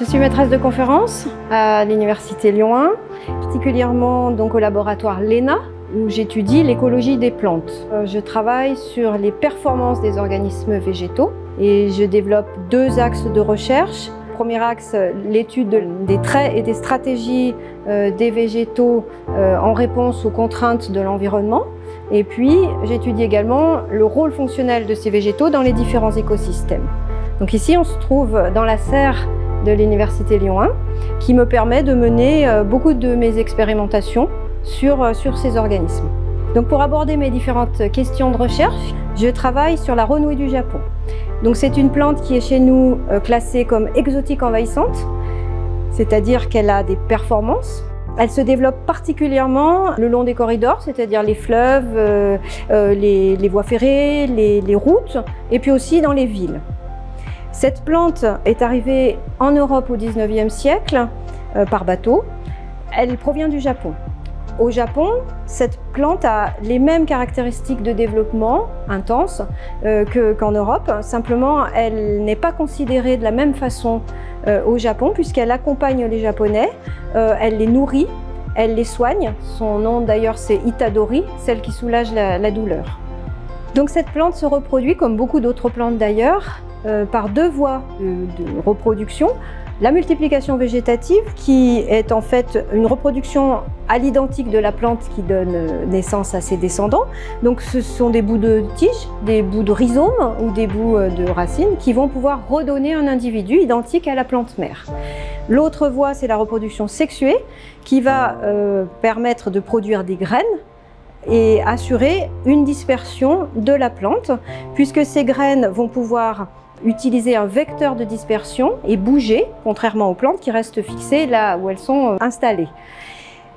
Je suis maîtresse de conférence à l'Université Lyon 1, particulièrement donc au laboratoire LENA, où j'étudie l'écologie des plantes. Je travaille sur les performances des organismes végétaux et je développe deux axes de recherche. Premier axe, l'étude des traits et des stratégies des végétaux en réponse aux contraintes de l'environnement. Et puis, j'étudie également le rôle fonctionnel de ces végétaux dans les différents écosystèmes. Donc ici, on se trouve dans la serre de l'Université Lyon 1, qui me permet de mener beaucoup de mes expérimentations sur ces organismes. Donc pour aborder mes différentes questions de recherche, je travaille sur la renouille du Japon. Donc c'est une plante qui est chez nous classée comme exotique envahissante, c'est-à-dire qu'elle a des performances. Elle se développe particulièrement le long des corridors, c'est-à-dire les fleuves, les voies ferrées, les routes, et puis aussi dans les villes. Cette plante est arrivée en Europe au XIXe siècle par bateau. Elle provient du Japon. Au Japon, cette plante a les mêmes caractéristiques de développement intense qu'en Europe. Simplement, elle n'est pas considérée de la même façon au Japon puisqu'elle accompagne les Japonais, elle les nourrit, elle les soigne. Son nom d'ailleurs c'est Itadori, celle qui soulage la douleur. Donc cette plante se reproduit comme beaucoup d'autres plantes d'ailleurs par deux voies de reproduction. La multiplication végétative qui est en fait une reproduction à l'identique de la plante qui donne naissance à ses descendants. Donc ce sont des bouts de tiges, des bouts de rhizomes ou des bouts de racines qui vont pouvoir redonner un individu identique à la plante mère. L'autre voie, c'est la reproduction sexuée qui va permettre de produire des graines et assurer une dispersion de la plante puisque ces graines vont pouvoir utiliser un vecteur de dispersion et bouger, contrairement aux plantes qui restent fixées là où elles sont installées.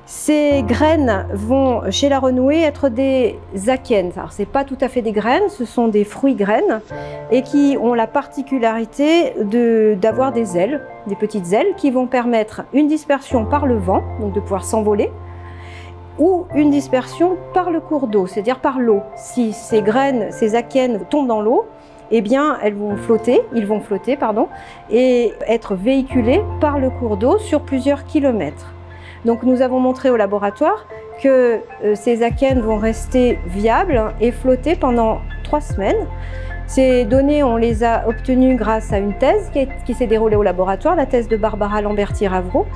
Ces graines vont, chez la renouée, être des akènes. Alors, ce n'est pas tout à fait des graines, ce sont des fruits-graines et qui ont la particularité d'avoir des ailes, des petites ailes qui vont permettre une dispersion par le vent, donc de pouvoir s'envoler, ou une dispersion par le cours d'eau, c'est-à-dire par l'eau. Si ces graines, ces akènes tombent dans l'eau, eh bien, ils vont flotter, et être véhiculés par le cours d'eau sur plusieurs kilomètres. Donc nous avons montré au laboratoire que ces akènes vont rester viables et flotter pendant 3 semaines. Ces données, on les a obtenues grâce à une thèse qui s'est déroulée au laboratoire, la thèse de Barbara Lamberti-Ravro.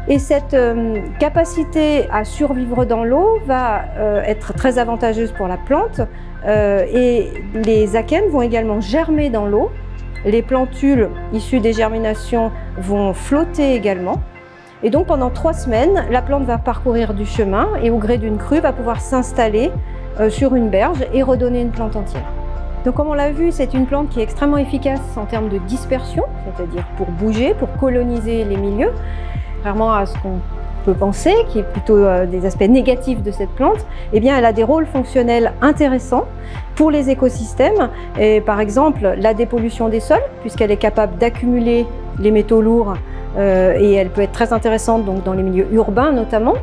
Et cette capacité à survivre dans l'eau va être très avantageuse pour la plante et les akènes vont également germer dans l'eau. Les plantules issues des germinations vont flotter également. Et donc pendant 3 semaines, la plante va parcourir du chemin et au gré d'une crue va pouvoir s'installer sur une berge et redonner une plante entière. Donc comme on l'a vu, c'est une plante qui est extrêmement efficace en termes de dispersion, c'est-à-dire pour bouger, pour coloniser les milieux. Contrairement à ce qu'on peut penser, qui est plutôt des aspects négatifs de cette plante, eh bien, elle a des rôles fonctionnels intéressants pour les écosystèmes. Et par exemple, la dépollution des sols, puisqu'elle est capable d'accumuler les métaux lourds et elle peut être très intéressante donc, dans les milieux urbains notamment.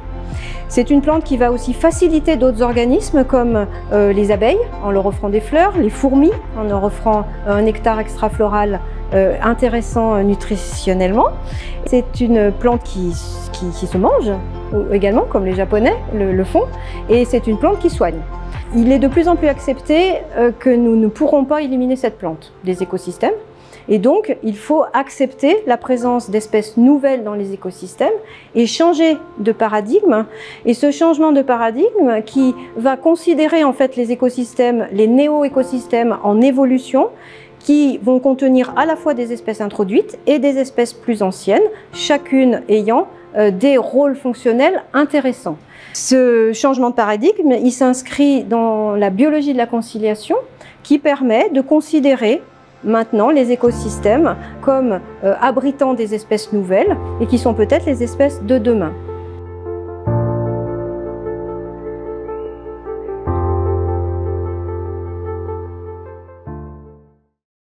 C'est une plante qui va aussi faciliter d'autres organismes comme les abeilles en leur offrant des fleurs, les fourmis en leur offrant un nectar extrafloral intéressant nutritionnellement. C'est une plante qui se mange également, comme les Japonais le font, et c'est une plante qui soigne. Il est de plus en plus accepté que nous ne pourrons pas éliminer cette plante des écosystèmes. Et donc, il faut accepter la présence d'espèces nouvelles dans les écosystèmes et changer de paradigme. Et ce changement de paradigme qui va considérer en fait les écosystèmes, les néo-écosystèmes en évolution, qui vont contenir à la fois des espèces introduites et des espèces plus anciennes, chacune ayant des rôles fonctionnels intéressants. Ce changement de paradigme, il s'inscrit dans la biologie de la conciliation qui permet de considérer maintenant les écosystèmes comme abritant des espèces nouvelles et qui sont peut-être les espèces de demain.